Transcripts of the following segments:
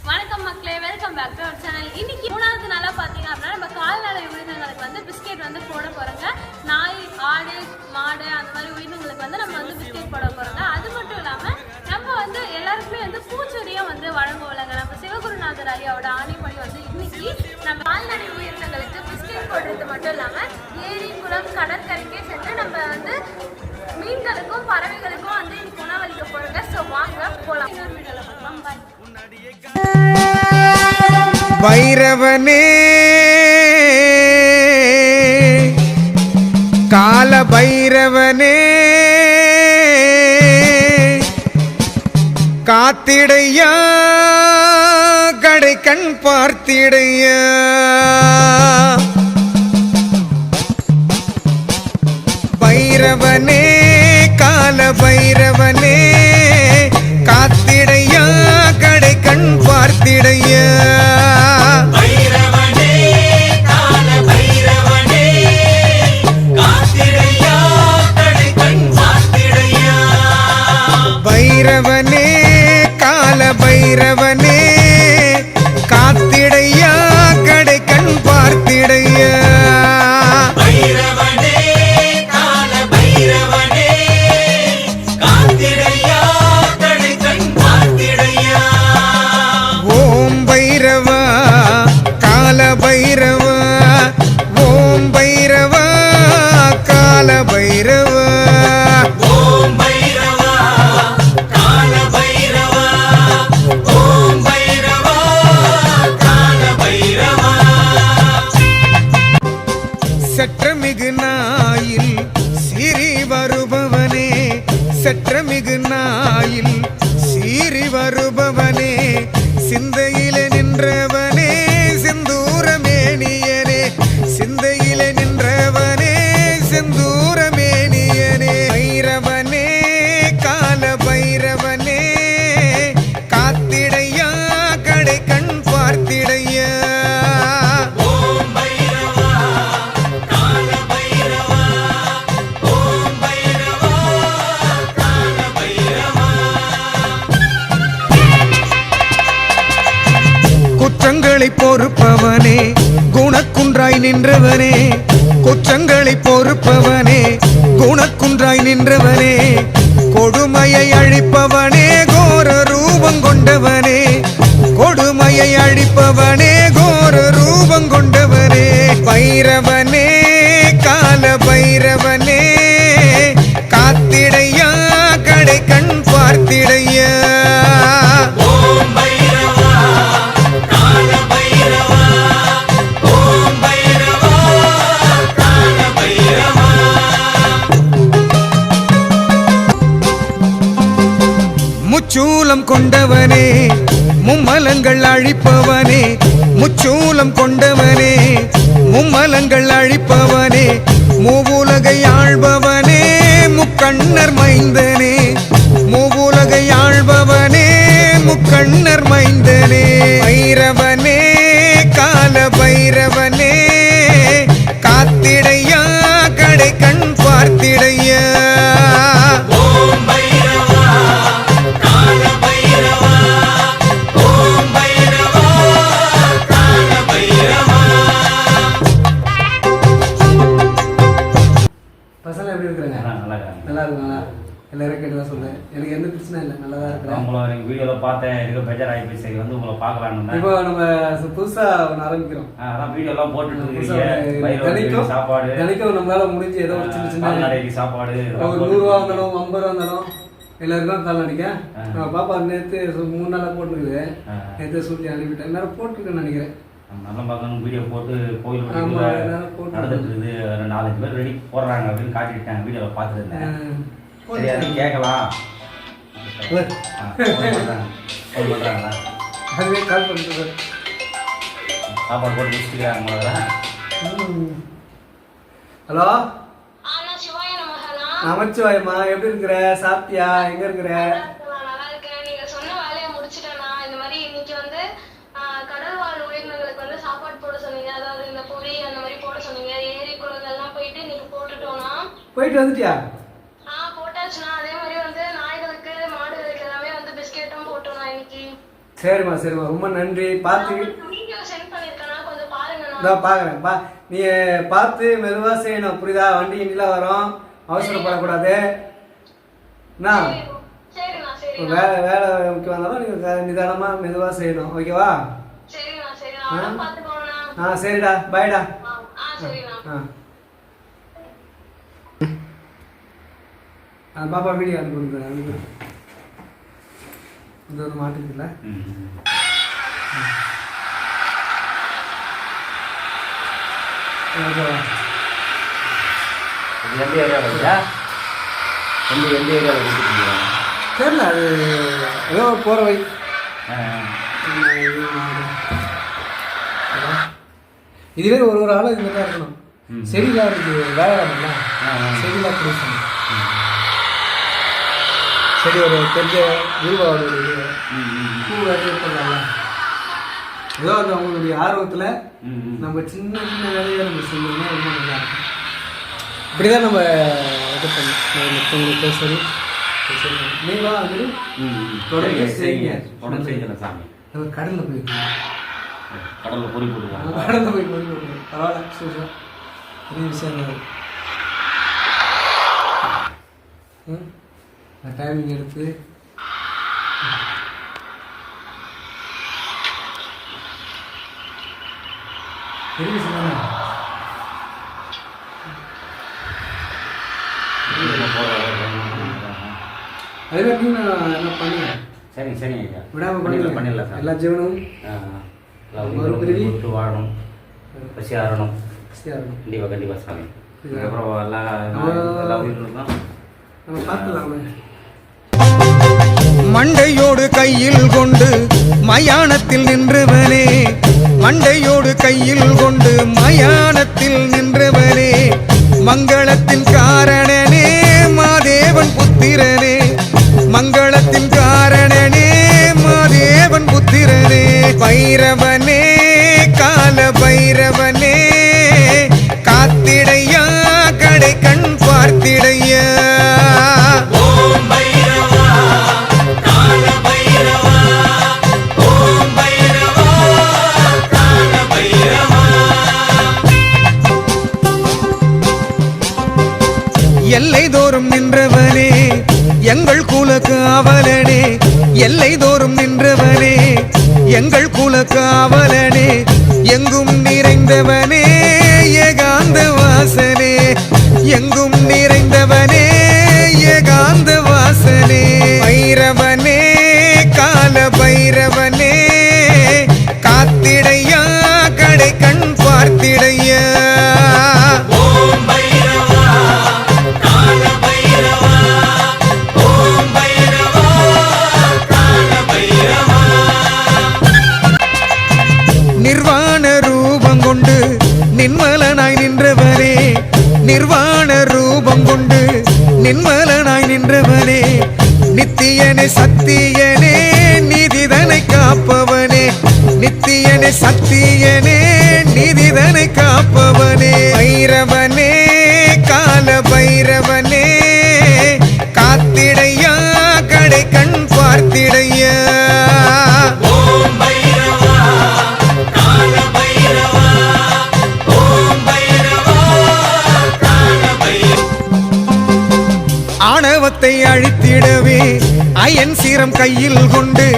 வணக்கம் மக்களே, welcome back to our channel. இன்னைக்கு மூணாவது நாளா பாத்தீங்க அப்படின்னா நம்ம கால்நடை உயிரினங்களுக்கு வந்து பிஸ்கெட் வந்து போட போறோங்க. நாய், ஆடு, மாடு அந்த மாதிரி உயிரினங்களுக்கு வந்து நம்ம வந்து பிஸ்கெட் போட போறோங்க. அது மட்டும் இல்லாம நம்ம வந்து எல்லாருக்குமே வந்து பூச்செடியும் வந்து வழங்குவோம்லங்க. நம்ம சிவகுருநாதர் ஐயாவோட ஆணைப்படி வந்து இன்னைக்கு நம்ம கால்நடை உயிரினங்களுக்கு பிஸ்கெட் போடுறது மட்டும் இல்லாம ஏரி, குளம், கடற்கரைக்கே சென்று நம்ம வந்து மீன்களுக்கும் பறவைகளுக்கும் வந்து இன்னைக்கு உணவளிக்க போறோங்க. ஸோ வாங்க போலாம். இன்னொரு வீடியோல பார்க்கலாம். பாய். பைரவனே கால பைரவனே காத்திடையா கடை கண் பார்த்திடையா பைரவனே கால பைரவனே காத்திடையா கடை கண் பார்த்திடையா பைரவனே கால பைரவனே காத்திடையா கடை கண் பார்த்திடையா பைரவனே கால பைரவனே காத்திடையா கடை கண் பார்த்திடையா பைரவனே கால பைரவனே காத்திடையா கடை கண் பார்த்திடையா ஓம் பைரவா கால பைரவா ஓம் பைரவா கால பைரவா ஓம் பைரவா கால பைரவா ஓம் பைரவா கால பைரவா சற்றமிகு நாயில் சிறி வருபவனே சற்றமிகு நாயில் சீறி வருபவனே சிந்தையில நின்றவனே செந்தூரமேனியனே சிந்தையில நின்றவனே செந்தூரமேனியனே பைரவனே கால பைரவனே காத்திடையா கடை கண் பார்த்திடையா ஓம் பைரவா கால பைரவா ஓம் பைரவா கால பைரவா குற்றங்களை பொறுப்பவனே குணக்குன்றாய் நின்றவனே குற்றங்களை பொறுப்பவனே குணக்குன்றாய் நின்றவனே கொடுமையை அழிப்பவனே கோர ரூபம் கொண்டவனே கொடுமையை அழிப்பவனே கோர ரூபம் கொண்டவனே பைரவனே கால பைரவனே காத்திடையா கடை கண் பார்த்திடையா ஓம் பைரவா கால பைரவா ஓம் பைரவா கால பைரவா முச்சூலம் கொண்டவனே மும்மலங்கள் அழிப்பவனே முச்சூலம் கொண்டவனே மும்மலங்கள் அழிப்பவனே மூவுலகை ஆள்பவனே முக்கண்ணர் மைந்தனே மூவுலகை ஆள்பவனே முக்கண்ணர் மைந்தனே பைரவனே கால பைரவனே காத்திடையா கடை கண் பார்த்திடையா ஓம் பைரவா கால பைரவா ஓம் பைரவா கால பைரவா பசங்க எப்படி இருக்கிறாங்க? நல்லா இருக்குங்களா? எல்லாரும் கேட்டுதான் சொல்றேன். எனக்கு எந்த பிரச்சனை இல்லை, நல்லா தான் இருக்கிறேன். உங்களை வீடியோல பார்த்தேன், எனக்கு பெஜாராகி போய் சரி வந்து உங்களை பார்க்கலான்னு. இப்போ நம்ம புதுசா ஒன்று ஆரம்பிக்கிறோம். அதான் வீடியோ எல்லாம் போட்டுட்டு புதுசா இருக்கீங்க. தினைக்கும் சாப்பாடு தினைக்கும் நம்மளால முடிஞ்சு ஏதோ ஒரு சின்ன சின்ன கால்நடைக்கு சாப்பாடு ஒரு 100 ரூபா இருந்தாலும் 50 ரூபா இருந்தாலும் எல்லாருக்கும் கால்நடைக்க நம்ம பாப்பா நேற்று 3 நாளாக போட்டுருக்குது. நேற்று சொல்லி அனுப்பிட்டேன், நேரம் போட்டிருக்கேன்னு நினைக்கிறேன். நல்லா பார்க்கணும் வீடியோ போட்டு கோயில் ஆமா, எல்லாரும் போட்டு நடந்துட்டு இருக்குது. 4-5 பேர் ரெடி போடுறாங்க அப்படின்னு காட்டிட்டாங்க. வீடியோல பார்த்துட்டு இருந்தேன். சரி அதையும் கேட்கலாம். ஃபோன் பண்றாங்களா? அதுவே கால் பண்ணிட்டு சாப்பாடு போட்டு முடிச்சுக்கிறாங்க முதல்ல. ஹலோ ஆனா சிவாய நமகனா. நமச்சிவாயம்மா, எப்படி இருக்கிற? சாப்பிட்டியா? எங்க இருக்கிற? நல்லா இருக்கேன். நீங்க சொன்ன வேலையை முடிச்சிட்டேனா? இந்த மாதிரி இன்னைக்கு வந்து கடல் வாழ் உயிரினங்களுக்கு வந்து சாப்பாடு போட சொன்னீங்க. அதாவது இந்த பொரி அந்த மாதிரி போட சொன்னீங்க. ஏரி குளங்கள்லாம் போயிட்டு இன்னைக்கு போட்டுட்டோம்னா போயிட்டு வந்துட்டியா? போட்டாச்சுன்னா அதே மாதிரி வந்து நாய்களுக்கு மாடுகளுக்கு எல்லாமே வந்து பிஸ்கெட்டும் போட்டோம்னா இன்னைக்கு. சரிம்மா சரிம்மா, ரொம்ப நன்றி. பார்த்து வீடியோ சென்ட் பண்ணிருக்கேன், கொஞ்சம் பாருங்க. இதோ பார்க்குறேன். நீ பார்த்து மெதுவாக செய்யணும், புரியுதா? வண்டி இன்னில வரும், அவசரப்படக்கூடாது. என்ன சரிண்ணா சரி. வேலை முக்கியம் வந்தாலும் நீங்கள் நிதானமாக மெதுவாக செய்யணும், ஓகேவா? சரிண்ணா சரிண்ணா, பார்த்து போகணும். சரிடா, பாய்டா. சரிண்ணா. பாப்பா வீடியோ அனுப்புங்க. இது வந்து மாட்டுக்குதுல்ல. எந்த ஏரியாவில் எந்த ஏரியாவில் கொடுத்துருக்கீங்க? தெரியல, அது ஏதோ போகிற வை. இதுவே ஒரு ஆள் இது மாதிரி தான் இருக்கணும். செடிலாம் இருக்கு, வேலை வேணும்ல, செடிலாம் கொடுக்கணும். செடி ஒரு தெரிஞ்ச குருவாவோட பூ வேலையில ஏதோ அந்த அவங்களுடைய ஆர்வத்தில் நம்ம சின்ன சின்ன வேலையை நம்ம செஞ்சோம்னா ரொம்ப நல்லா இருக்கும். இப்படிதான் நம்ம இது பண்ணணும். சரி சரி, நீங்களும் அது தொடர்ந்து செய்யுங்க. சாமி கடலில் போயிருக்கோம், கடலில் பொறி போட்டுருக்காங்க. கடலில் போய் பொறி போட்டுருக்கோம். பரவாயில்ல, சூப்பர், பெரிய விஷயம் தான். டைமிங் எடுத்து பெரிய விஷயம் தானே. அதுவே நீங்கள் என்ன பண்ணுங்க. சரிங்க சரிங்க ஐயா, விடாமல் பண்ணிடலாம் சார். எல்லா ஜீவனும் விட்டு வாழணும், பசி ஆறணும். கண்டிப்பாக கண்டிப்பாக சாமி. அதுக்கப்புறம் எல்லா உயிர்களுக்கும் நம்ம பார்த்துலாமே. மண்டையோடு கையில் கொண்டு மயானத்தில் நின்றவனே, மண்டையோடு கையில் கொண்டு மயானத்தில் நின்றவனே, மங்களத்தின் காரணனே மாதேவன் புத்திரனே, மங்களத்தின் காரணனே மாதேவன் புத்திரனே, பைரவனே கால பைரவனே, காத்திடையா கடை கண் பார்த்திடையா. ஓம் பைரவா கால பைரவா, ஓம் பைரவா கால பைரவா. எல்லை தோறும் நின்றவனே எங்கள் குல காவலனே, எல்லை தோறும் நின்றவனே எங்கள் குல காவலனே, எங்கும் நிறைந்தவனே ஏகாந்த வாசனே, எங்கும் நிறைந்தவனே ஏகாந்த வாசனே, பைரவனே கால பைரவனே, காத்திடையா கடை கண் பார்த்திடையா. ஓம் பைரவா கால பைரவா, ஓம் பைரவா கால பைரவா. நிர்வாண ரூபம் கொண்டு நின்மலனாய் நின்றவனே, நிர்வாண ரூபம் கொண்டு நின்மலனாய் நின்றவனே, நித்தியனே சத்தியனே நீதிதனை காப்பவனே, நித்தியனே சத்தியனே நீதிதனை காப்பவனே, பைரவனே கால பைரவனே, காத்திடையா கடை கண் பார்த்திடையா. ஓம் பைரவா கால பைரவா, ஓம் பைரவா கால பைரவா. ஆணவத்தை அழித்திடவே அயன் சீரம் கையில் கொண்டு,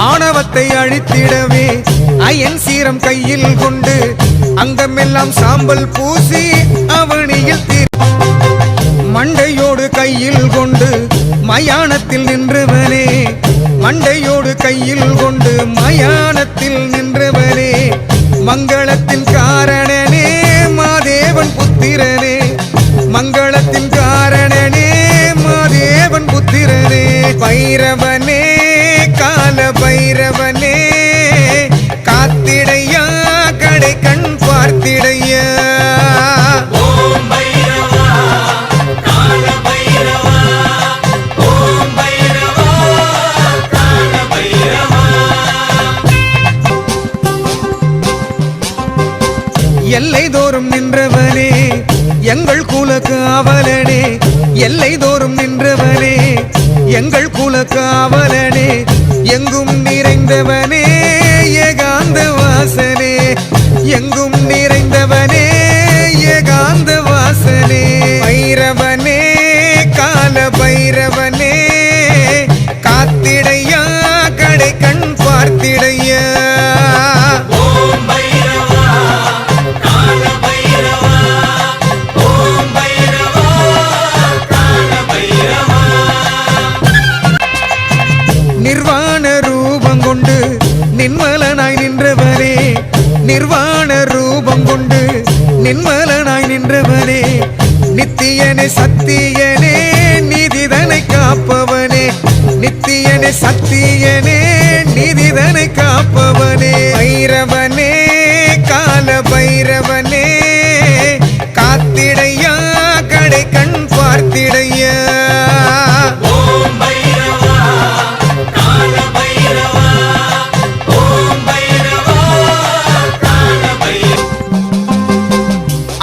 ஆணவத்தை அழித்திடவே அயன் சீரம் கையில் கொண்டு, அங்கமெல்லாம் சாம்பல் பூசி அவனியில் மண்டையோடு கையில் கொண்டு மயானத்தில் நின்றவனே, மண்டையோடு கையில் கொண்டு மயானத்தில் நின்றவனே, மங்களத்தின் காரணனே மாதேவன் புத்திரனே, மங்களத்தின் காரணனே மாதேவன் புத்திரனே, பைரவனே கால பைரவனே, காத்திடையா கடை கண் பார்த்திடையா. ஓம் பைரவா கால பைரவா, ஓம் பைரவா கால பைரவா. எல்லை தோறும் நின்றவனே எங்கள் குல காவலனே, எல்லை தோறும் நின்றவனே எங்கள் குல காவலனே, எங்கும் நிறைந்தவனே நின்மலனாய் நின்றவனே நிர்வாண ரூபம் கொண்டு நின்மலனாய் நின்றவனே நித்தியனே சத்தியனே நீதிதனை காப்பவனே நித்தியனே சத்தியனே நீதிதனை காப்பவனே பைரவனே கால பைரவனே காத்திடையா கடை கண் பார்த்திடையா ஓம் பைரவா கால பைரவா ஓம் பைரவா கால பைரவா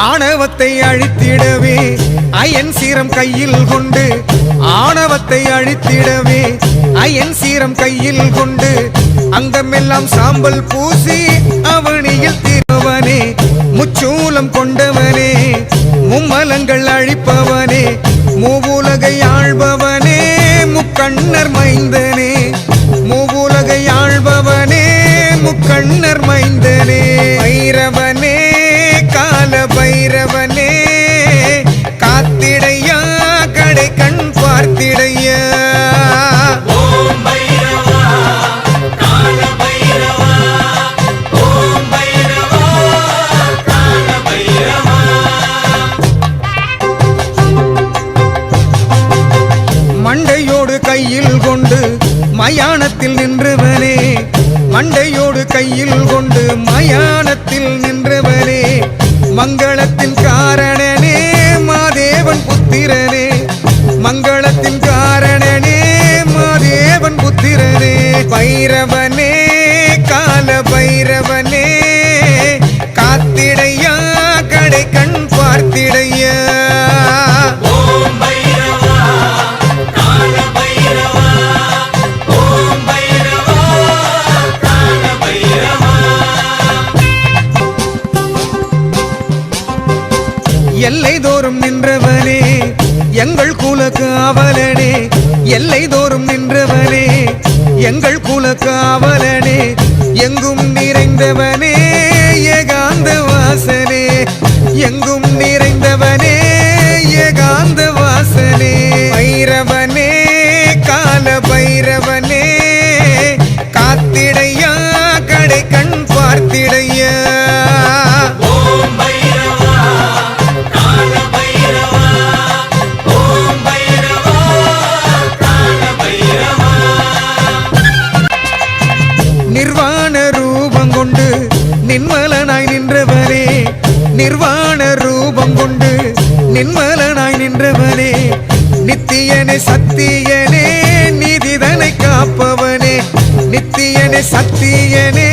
ஆணவத்தை அழித்திடவே அயன் சீரம் கையில் கொண்டு ஆணவத்தை அழித்திடவே அயன் சீரம் கையில் கொண்டு அங்கமெல்லாம் சாம்பல் பூசி அவனியில் தீர்ப்பவனே முச்சூலம் கொண்டவனே மும்மலங்கள் அழிப்பவனே மூவுலகை ஆள்பவனே முக்கண்ணர் மைந்தனே மூவுலகை ஆள்பவனே முக்கண்ணர் மைந்தனே பைரவனே கால பைரவனே காத்திடையா கடை கண் பார்த்திடையா ஓம் பைரவா கால பைரவா ஓம் பைரவா கால பைரவா மண்டையோடு கையில் கொண்டு மயானத்தில் நின்றவனே மண்டையோடு கையில் கொண்டு மயானத்தில் நின்றவனே மங்களத்தின் காரணனே மாதேவன் புத்திரனே மங்களத்தின் காரணனே மாதேவன் புத்திரனே பைரவனே கால பைரவனே காத்திடையா கடை கண் பார்த்திடையா ஓம் பைரவா கால பைரவா ஓம் பைரவா கால பைரவா எல்லை தோறும் நின்றவனே எங்கள் குல காவலனே எல்லை தோறும் நின்றவனே எங்கள் குல காவலனே எங்கும் நிறைந்தவனே ஏகாந்த வாசனே எங்கும் நிறைந்தவனே ஏகாந்த வாசனே பைரவனே கால பைரவனே காத்திடையா கடை கண் பார்த்திடையா ஓம் பைரவா கால பைரவா ஓம் பைரவா கால பைரவா நிர்வாண ரூபம் கொண்டு நின்மலனாய் நின்றவனே நிர்வாண ரூபம் கொண்டு நின்மலனாய் நின்றவனே நித்தியனே சத்தியனே நீதிதனை காப்பவனே நித்தியனே சத்தியனே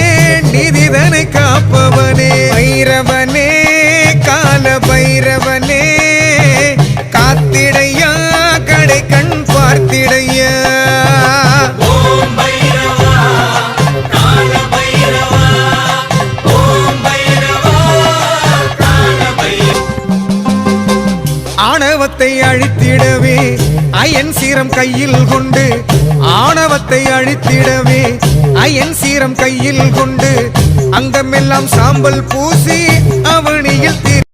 நீதிதனை காப்பவனே பைரவனே கால பைரவனே காத்திடையா கடை கண் பார்த்திடையா ஓம் பைரவா கால பைரவா ஓம் பைரவா கால பைரவா ஆணவத்தை அழித்திடவே அயன் சீரம் கையில் கொண்டு ஆணவத்தை அழித்திடவே அயன் சீரம் கையில் கொண்டு அங்கமெல்லாம் சாம்பல் பூசி அவனியில்